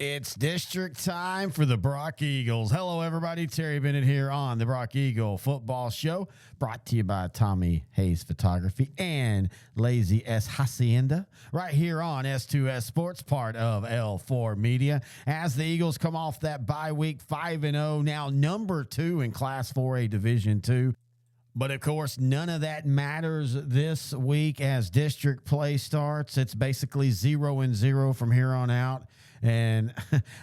It's district time for the Brock Eagles. Hello, everybody. Terry Bennett here on the Brock Eagle Football Show, brought to you by Tommy Hayes Photography and Lazy S Hacienda, right here on S2S Sports, part of L4 Media. As the Eagles come off that bye week, 5-0, now number 2 in Class 4A Division II. But, of course, none of that matters this week as district play starts. It's basically 0-0 from here on out. And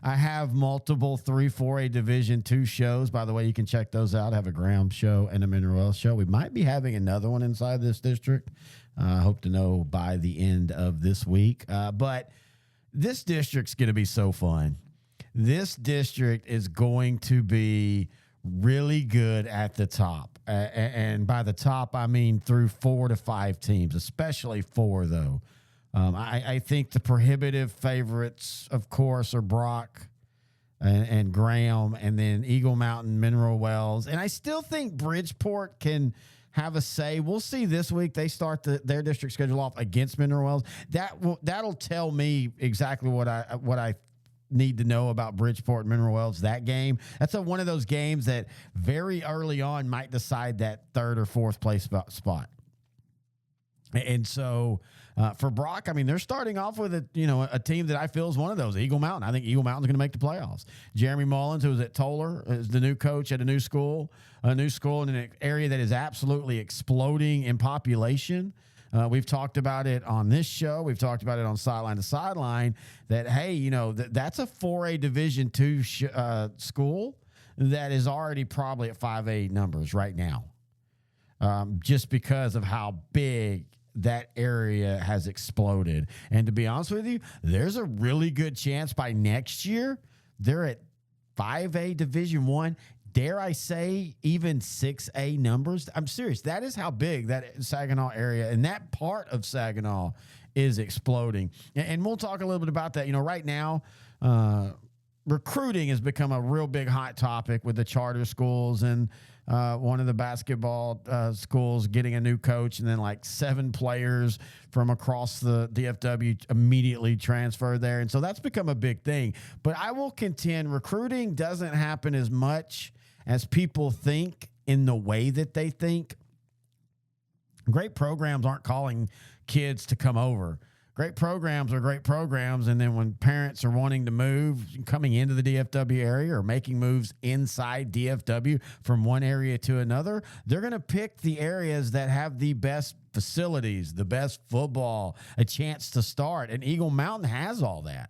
I have multiple 3-4A Division II shows. By the way, you can check those out. I have a Graham show and a Mineral Wells show. We might be having another one inside this district. I hope to know by the end of this week. But this district's going to be so fun. This district is going to be really good at the top. And by the top, I mean through 4 to 5 teams, especially 4, though. I think the prohibitive favorites, of course, are Brock and Graham, and then Eagle Mountain, Mineral Wells. And I still think Bridgeport can have a say. We'll see this week. They start their district schedule off against Mineral Wells. That'll tell me exactly what I need to know about Bridgeport and Mineral Wells. That game, that's one of those games that very early on might decide that 3rd or 4th place spot. And so for Brock, I mean, they're starting off with a team that I feel is one of those, Eagle Mountain. I think Eagle Mountain's going to make the playoffs. Jeremy Mullins, who was at Toller, is the new coach at a new school in an area that is absolutely exploding in population. We've talked about it on this show. We've talked about it on Sideline to Sideline that, hey, that's a 4A Division II school that is already probably at 5A numbers right now, just because of how big that area has exploded. And to be honest with you, there's a really good chance by next year they're at 5A Division I. Dare I say even 6A numbers? I'm serious. That is how big that Saginaw area and that part of Saginaw is exploding. And we'll talk a little bit about that. Right now, recruiting has become a real big hot topic with the charter schools and one of the basketball schools getting a new coach, and then like 7 players from across the DFW immediately transferred there. And so that's become a big thing. But I will contend recruiting doesn't happen as much as people think in the way that they think. Great programs aren't calling kids to come over. Great programs are great programs, and then when parents are wanting to move, coming into the DFW area or making moves inside DFW from one area to another, they're going to pick the areas that have the best facilities, the best football, a chance to start. And Eagle Mountain has all that.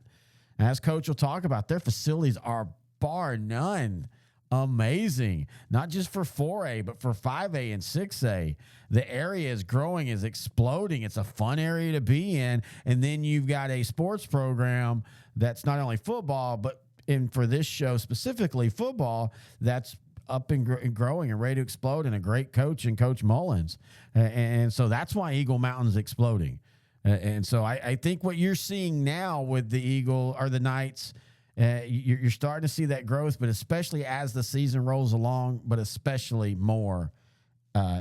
As Coach will talk about, their facilities are bar none amazing, not just for 4A, but for 5A and 6A. The area is growing, is exploding. It's a fun area to be in. And then you've got a sports program that's not only football, but for this show specifically football, that's up and growing and ready to explode, and a great coach in Coach Mullins. And so that's why Eagle Mountain's exploding. And so I think what you're seeing now with the Eagle or the Knights, you're starting to see that growth, but especially as the season rolls along, but especially more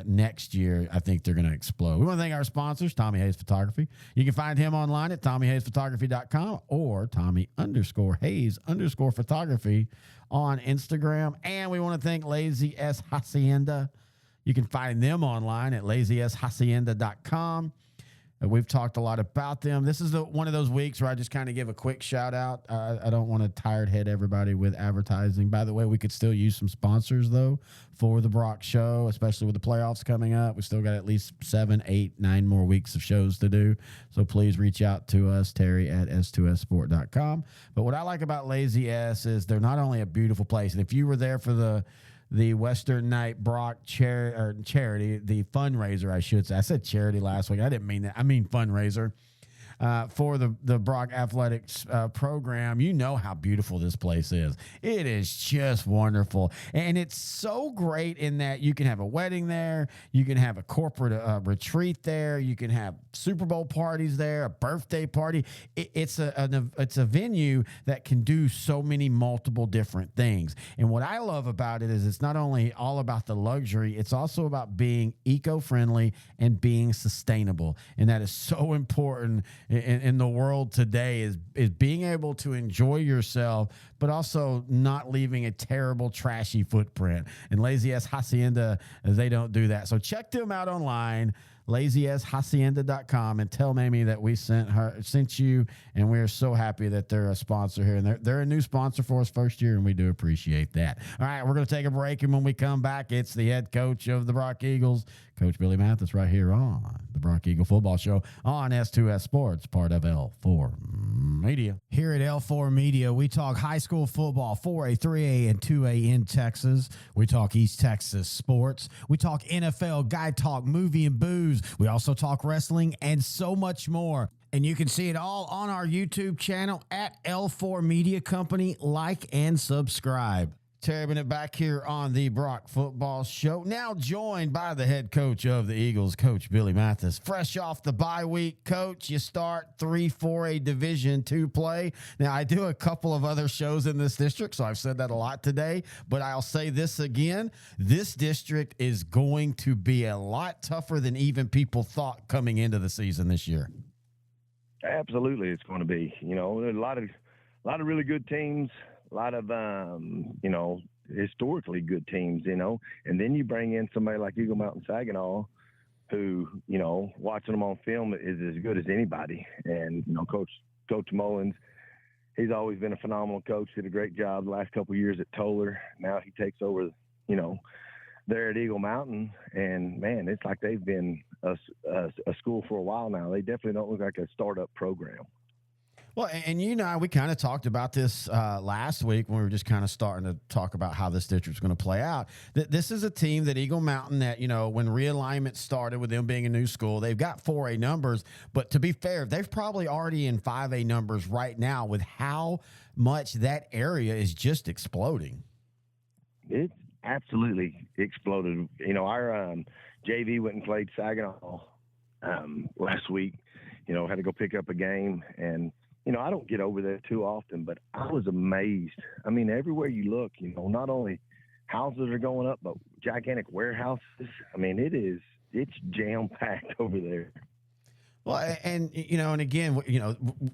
next year, I think they're going to explode. We want to thank our sponsors, Tommy Hayes Photography. You can find him online at TommyHayesPhotography.com or Tommy_Hayes_Photography on Instagram. And we want to thank Lazy S Hacienda. You can find them online at LazySHacienda.com. We've talked a lot about them. This is one of those weeks where I just kind of give a quick shout out. I don't want to tired head everybody with advertising. By the way, we could still use some sponsors, though, for the Brock Show, especially with the playoffs coming up. We still got at least 7, 8, 9 more weeks of shows to do. So please reach out to us, Terry at S2SSport.com. But what I like about Lazy S is they're not only a beautiful place. And if you were there for the Western Night Brock charity, the fundraiser, I should say. I said charity last week. I didn't mean that. I mean fundraiser for the Brock Athletics program. You know how beautiful this place is. It is just wonderful. And it's so great in that you can have a wedding there. You can have a corporate retreat there. You can have Super Bowl parties there, a birthday party. It's a venue that can do so many multiple different things. And what I love about it is it's not only all about the luxury, it's also about being eco-friendly and being sustainable. And that is so important in the world today is being able to enjoy yourself, but also not leaving a terrible, trashy footprint. And Lazy S Hacienda, they don't do that. So check them out online, lazyhacienda.com, and tell Mamie that we sent you, and we're so happy that they're a sponsor here. And they're a new sponsor for us first year, and we do appreciate that. All right, we're going to take a break, and when we come back, it's the head coach of the Brock Eagles, Coach Billy Mathis, right here on the Brock Eagle Football Show on S2S Sports, part of L4 Media. Here at L4 Media, we talk high school football, 4A, 3A, and 2A in Texas. We talk East Texas sports. We talk NFL, guy talk, movie and booze. We also talk wrestling and so much more. And you can see it all on our YouTube channel at L4 Media Company. Like and subscribe. Terry Bennett back here on the Brock Football Show, now joined by the head coach of the Eagles, Coach Billy Mathis. Fresh off the bye week, Coach, you start 3-4A Division II play. Now, I do a couple of other shows in this district, so I've said that a lot today, but I'll say this again. This district is going to be a lot tougher than even people thought coming into the season this year. Absolutely, it's going to be. You know, there's a lot of really good teams. A lot of, historically good teams, and then you bring in somebody like Eagle Mountain Saginaw who, watching them on film is as good as anybody. And, Coach Mullins, he's always been a phenomenal coach, did a great job the last couple of years at Toller. Now he takes over, there at Eagle Mountain, and, man, it's like they've been a school for a while now. They definitely don't look like a startup program. Well, and you and I, we kind of talked about this last week when we were just kind of starting to talk about how this district's going to play out. This is a team that Eagle Mountain that, when realignment started with them being a new school, they've got 4A numbers. But to be fair, they're probably already in 5A numbers right now with how much that area is just exploding. It's absolutely exploded. Our JV went and played Saginaw last week, had to go pick up a game, and I don't get over there too often, but I was amazed. I mean, everywhere you look, not only houses are going up, but gigantic warehouses. I mean, it's jam-packed over there. Well, and again,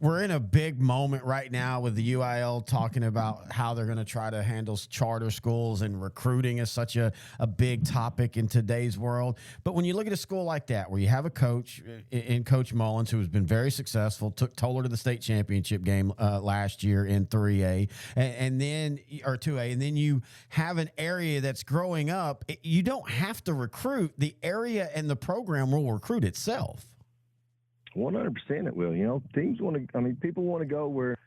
we're in a big moment right now with the UIL talking about how they're going to try to handle charter schools, and recruiting is such a big topic in today's world. But when you look at a school like that, where you have a coach in Coach Mullins, who has been very successful, took Toller to the state championship game last year in 3A and then or 2A, and then you have an area that's growing up, you don't have to recruit. The area and the program will recruit itself. 100% it will. People want to go where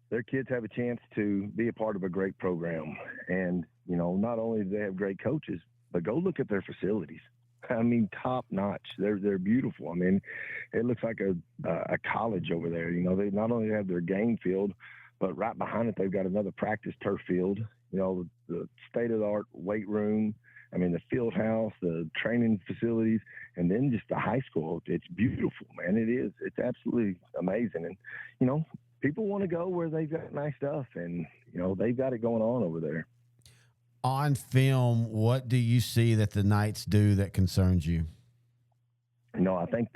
their kids have a chance to be a part of a great program. And, not only do they have great coaches, but go look at their facilities. I mean, top notch. They're beautiful. I mean, it looks like a college over there. They not only have their game field, but right behind it, they've got another practice turf field, the state-of-the-art weight room. I mean, the field house, the training facilities, and then just the high school. It's beautiful, man. It is. It's absolutely amazing. And, people want to go where they've got nice stuff, and, they've got it going on over there. On film, what do you see that the Knights do that concerns you? I think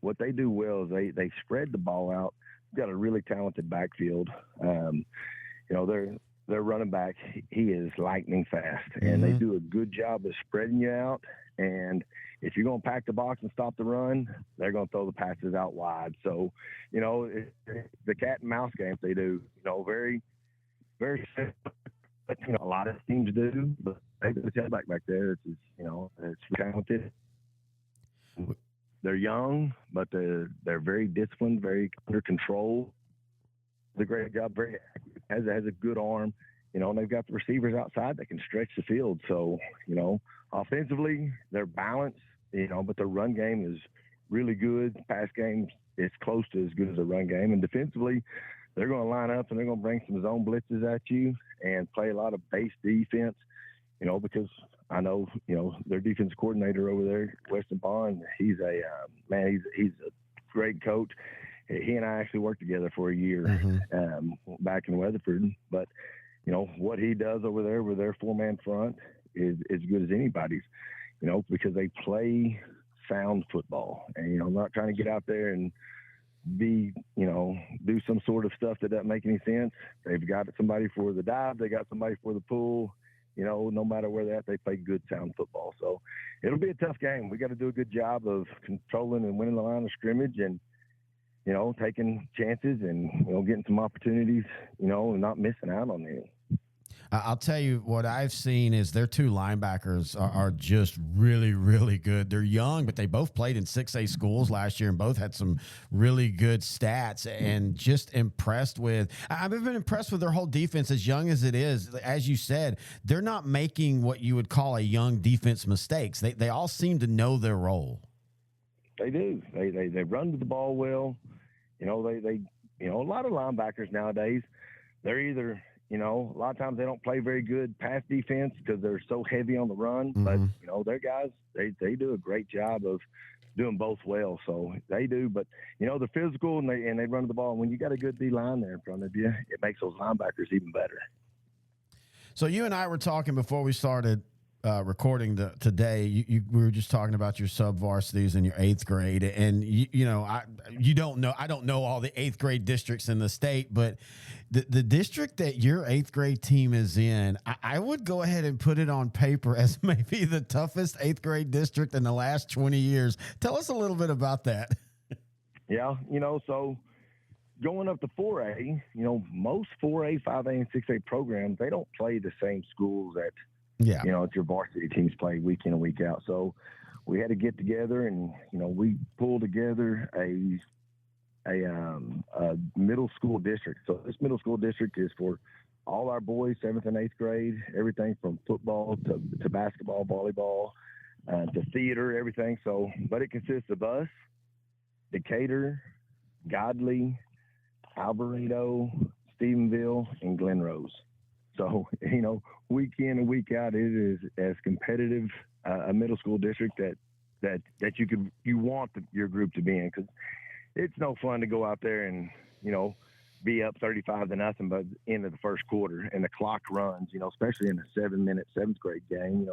what they do well is they spread the ball out. They've got a really talented backfield. Their running back, he is lightning fast, and they do a good job of spreading you out. And if you're going to pack the box and stop the run, they're going to throw the passes out wide. So, the cat and mouse games they do, very, very simple. But, a lot of teams do. But they got a tailback back there. It's talented. They're young, but they're very disciplined, very under control. Does a great job, very accurate, has a good arm, and they've got the receivers outside that can stretch the field. So, offensively, they're balanced, but the run game is really good. Pass game is close to as good as the run game. And defensively, they're going to line up and they're going to bring some zone blitzes at you and play a lot of base defense, because I know, their defense coordinator over there, Weston Bond, he's a great coach. He and I actually worked together for a year back in Weatherford. But, what he does over there with their four-man front is as good as anybody's, because they play sound football. And, I'm not trying to get out there and be, do some sort of stuff that doesn't make any sense. They've got somebody for the dive. They got somebody for the pool. No matter where they're at, they play good, sound football. So it'll be a tough game. We got to do a good job of controlling and winning the line of scrimmage and, taking chances and, getting some opportunities, and not missing out on any. I'll tell you what I've seen is their two linebackers are just really, really good. They're young, but they both played in 6A schools last year and both had some really good stats and just impressed with. I've been impressed with their whole defense, as young as it is. As you said, they're not making what you would call a young defense mistakes. They all seem to know their role. They do. They run to the ball well. A lot of linebackers nowadays, they're either – a lot of times they don't play very good pass defense because they're so heavy on the run. Mm-hmm. But, their guys, they do a great job of doing both well. So they do. But, they're physical and they run the ball. And when you got a good D-line there in front of you, it makes those linebackers even better. So you and I were talking before we started recording today. We were just talking about your sub varsities in your 8th grade, and I don't know all the 8th grade districts in the state, but the district that your 8th grade team is in, I would go ahead and put it on paper as maybe the toughest 8th grade district in the last 20 years. Tell us a little bit about that. Yeah, so going up to 4A, most 4A, 5A, and 6A programs, they don't play the same schools that your varsity teams play week in and week out. So we had to get together and, we pulled together a middle school district. So this middle school district is for all our boys, 7th and 8th grade, everything from football to basketball, volleyball, to theater, everything. So, but it consists of us, Decatur, Godley, Alvarado, Stephenville, and Glen Rose. So, week in and week out, it is as competitive a middle school district that you want your group to be in, because it's no fun to go out there and, be up 35-0 by the end of the first quarter and the clock runs, especially in a 7-minute 7th grade game,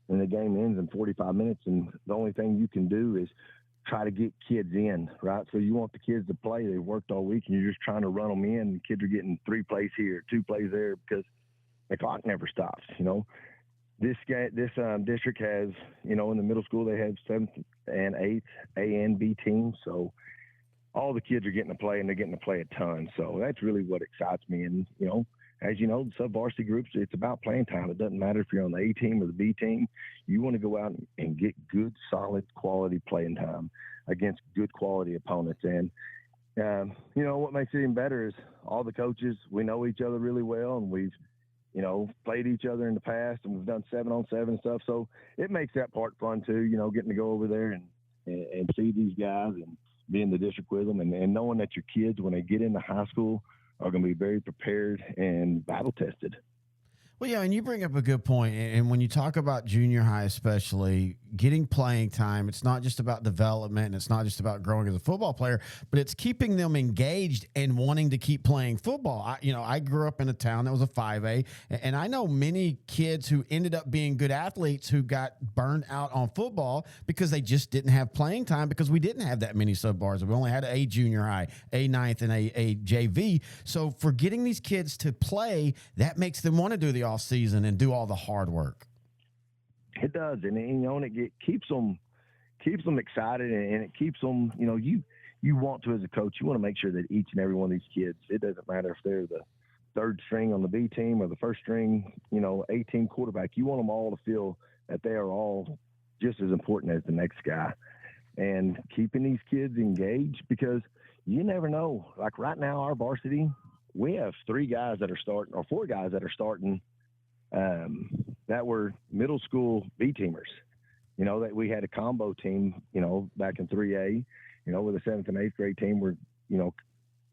and the game ends in 45 minutes. And the only thing you can do is try to get kids in, right? So you want the kids to play. They worked all week and you're just trying to run them in. And kids are getting 3 plays here, 2 plays there, because the clock never stops. This district has, in the middle school, they have 7th and 8th A and B teams. So all the kids are getting to play, and they're getting to play a ton. So that's really what excites me. And, as you know, the sub-varsity groups, it's about playing time. It doesn't matter if you're on the A team or the B team. You want to go out and get good, solid, quality playing time against good quality opponents. And, what makes it even better is all the coaches, we know each other really well, and we've, played each other in the past, and we've done 7-on-7 and stuff. So it makes that part fun too, getting to go over there and see these guys and be in the district with them, and knowing that your kids, when they get into high school, are going to be very prepared and battle tested. Well, yeah, and you bring up a good point. And when you talk about junior high, especially getting playing time, it's not just about development, and it's not just about growing as a football player, but it's keeping them engaged and wanting to keep playing football. I grew up in a town that was a 5A, and I know many kids who ended up being good athletes who got burned out on football because they just didn't have playing time, because we didn't have that many sub-bars. We only had a junior high, a 9th, and a JV. So for getting these kids to play, that makes them want to do the off season and do all the hard work. It does, and it keeps them excited, and it keeps them. You want to, as a coach, you want to make sure that each and every one of these kids, it doesn't matter if they're the 3rd string on the B team or the 1st string, A team quarterback. You want them all to feel that they are all just as important as the next guy, and keeping these kids engaged, because you never know. Like right now, our varsity, we have 3 guys that are starting, or 4 guys that are starting, that were middle school B teamers. That we had a combo team, back in 3A, with a 7th and 8th grade team were,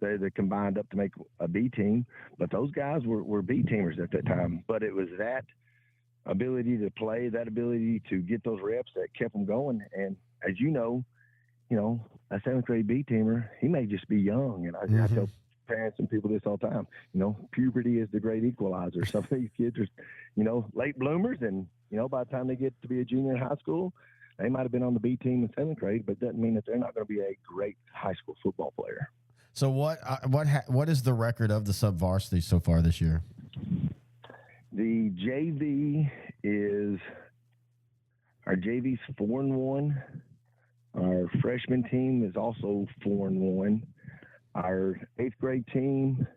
they combined up to make a B team, but those guys were B teamers at that time. But it was that ability to play, that ability to get those reps that kept them going. And as you know, a 7th grade B teamer, he may just be young. And I tell parents and people this all the time, puberty is the great equalizer. Some of these kids are, late bloomers, and, by the time they get to be a junior in high school, They might have been on the B team in 7th grade, but doesn't mean that they're not going to be a great high school football player. So what is the record of the sub varsity so far this year? The JV is our JV's 4-1. Our freshman team is also 4-1. Our 8th grade team,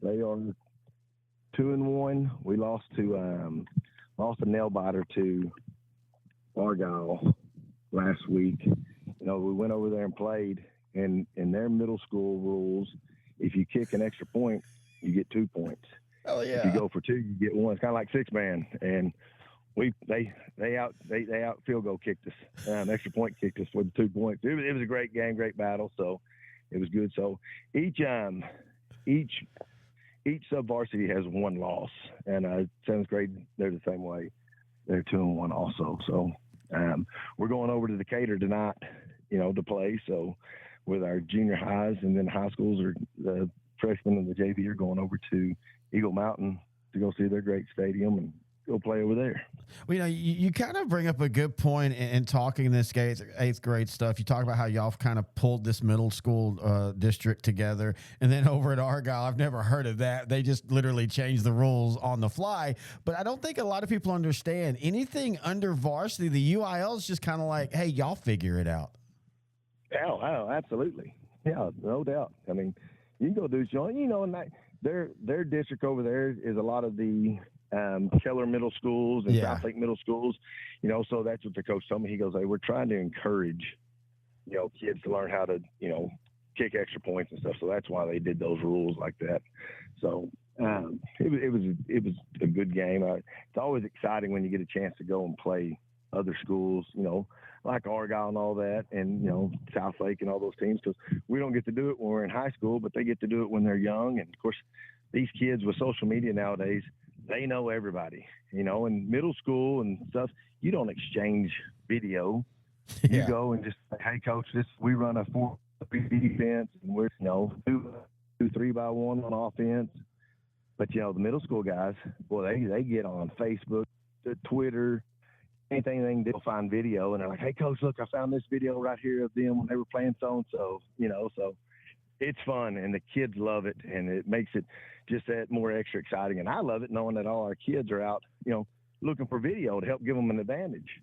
they are 2-1. We lost a nail biter to Argyle last week. We went over there and played, and in their middle school rules, if you kick an extra point, you get 2 points. Oh yeah. If you go for 2, you get 1. It's kind of like 6-man, and they out field goal kicked us. Extra point kicked us for the 2 points. It was a great game, great battle. So it was good. So each sub varsity has 1 loss, and 7th grade they're the same way. They're 2-1 also. So we're going over to Decatur tonight, to play. So with our junior highs, and then high schools, or the freshmen and the JV are going over to Eagle Mountain to go see their great stadium and go play over there. Well, you kind of bring up a good point in talking this 8th grade stuff. You talk about how y'all kind of pulled this middle school district together. And then over at Argyle, I've never heard of that. They just literally changed the rules on the fly. But I don't think a lot of people understand anything under varsity. The UIL is just kind of like, hey, y'all figure it out. Oh, absolutely. Yeah, no doubt. I mean, you can go do something, and their district over there is a lot of the Keller middle schools and South Lake middle schools, so that's what the coach told me. He goes, hey, we're trying to encourage, kids to learn how to, kick extra points and stuff. So that's why they did those rules like that. So it was a good game. It's always exciting when you get a chance to go and play other schools, like Argyle and all that, and, South Lake and all those teams, because we don't get to do it when we're in high school, but they get to do it when they're young. And, of course, these kids with social media nowadays, they know everybody, in middle school and stuff. You don't exchange video. You go and just say, hey, coach, we run a 4-3 defense, and we're, 2 3-by-1 on offense. But, the middle school guys, boy, they get on Facebook, Twitter, anything they can do, find video, and they're like, hey, coach, look, I found this video right here of them when they were playing so-and-so, so it's fun, and the kids love it, and it makes it just that more extra exciting. And I love it knowing that all our kids are out, looking for video to help give them an advantage.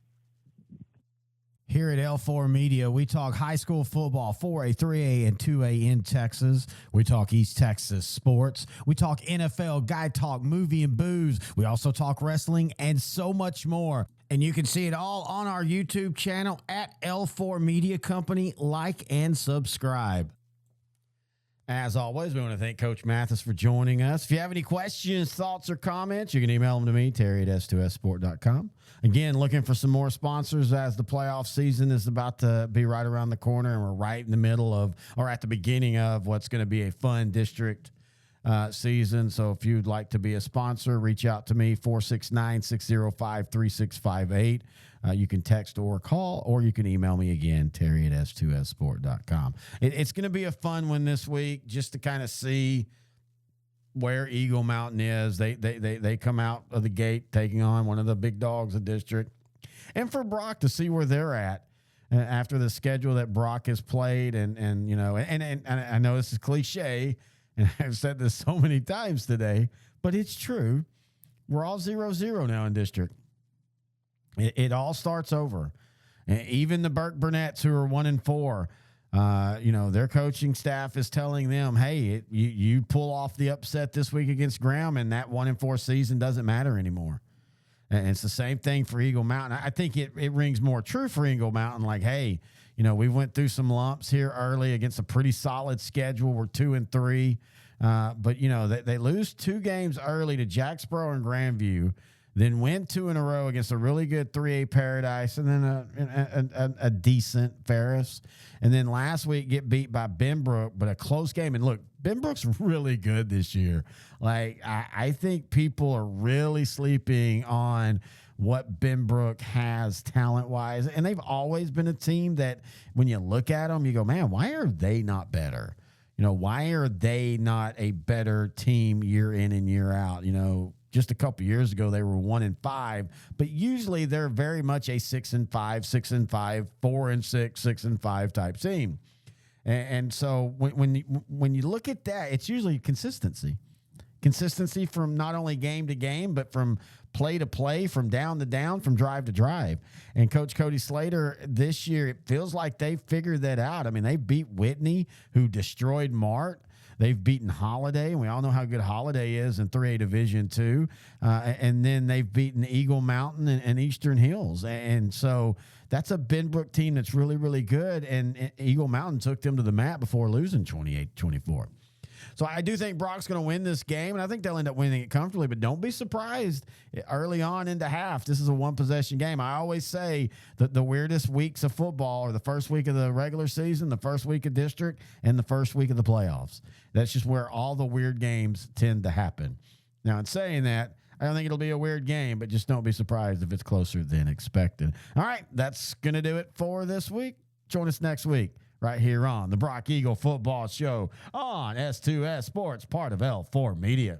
Here at L4 Media, we talk high school football, 4A, 3A, and 2A in Texas. We talk East Texas sports. We talk NFL, guy talk, movie and booze. We also talk wrestling and so much more. And you can see it all on our YouTube channel at L4 Media Company. Like and subscribe. As always, we want to thank Coach Mathis for joining us. If you have any questions, thoughts, or comments, you can email them to me, Terry at S2Ssport.com. Again, looking for some more sponsors as the playoff season is about to be right around the corner, and we're right in the middle of, or at the beginning of, what's going to be a fun district season. So if you'd like to be a sponsor, reach out to me, 469-605-3658. You can text or call, or you can email me again, Terry at S2Ssport.com. It's going to be a fun one this week, just to kind of see where Eagle Mountain is. They come out of the gate taking on one of the big dogs of district, and for Brock to see where they're at after the schedule that Brock has played. And I know this is cliche, and I've said this so many times today, but it's true. We're all 0-0 now in district. It all starts over. And even the Burke Burnett's, who are 1-4, their coaching staff is telling them, hey, you pull off the upset this week against Graham, and that 1-4 season doesn't matter anymore. And it's the same thing for Eagle Mountain. I think it rings more true for Eagle Mountain. Like, hey, we went through some lumps here early against a pretty solid schedule. We're 2-3. But they lose 2 games early to Jacksboro and Grandview, then win 2 in a row against a really good 3A Paradise, and then a decent Ferris. And then last week get beat by Benbrook, but a close game. And look, Benbrook's really good this year. Like, I think people are really sleeping on what Benbrook has talent-wise. And they've always been a team that when you look at them, you go, man, why are they not better? Why are they not a better team year in and year out? Just a couple years ago, they were 1-5, but usually they're very much a 6-5, 6-5, 4-6, 6-5 type team. And so when you look at that, it's usually consistency from not only game to game, but from play to play, from down to down, from drive to drive. And Coach Cody Slater this year, it feels like they figured that out. I mean, they beat Whitney, who destroyed Mart. They've beaten Holiday, and we all know how good Holiday is in 3A Division II. And then they've beaten Eagle Mountain and Eastern Hills. And so that's a Benbrook team that's really, really good. And Eagle Mountain took them to the mat before losing 28-24. So I do think Brock's going to win this game, and I think they'll end up winning it comfortably. But don't be surprised early on into half. This is a one-possession game. I always say that the weirdest weeks of football are the first week of the regular season, the first week of district, and the first week of the playoffs. That's just where all the weird games tend to happen. Now, in saying that, I don't think it'll be a weird game, but just don't be surprised if it's closer than expected. All right, that's going to do it for this week. Join us next week right here on the Brock Eagle Football Show on S2S Sports, part of L4 Media.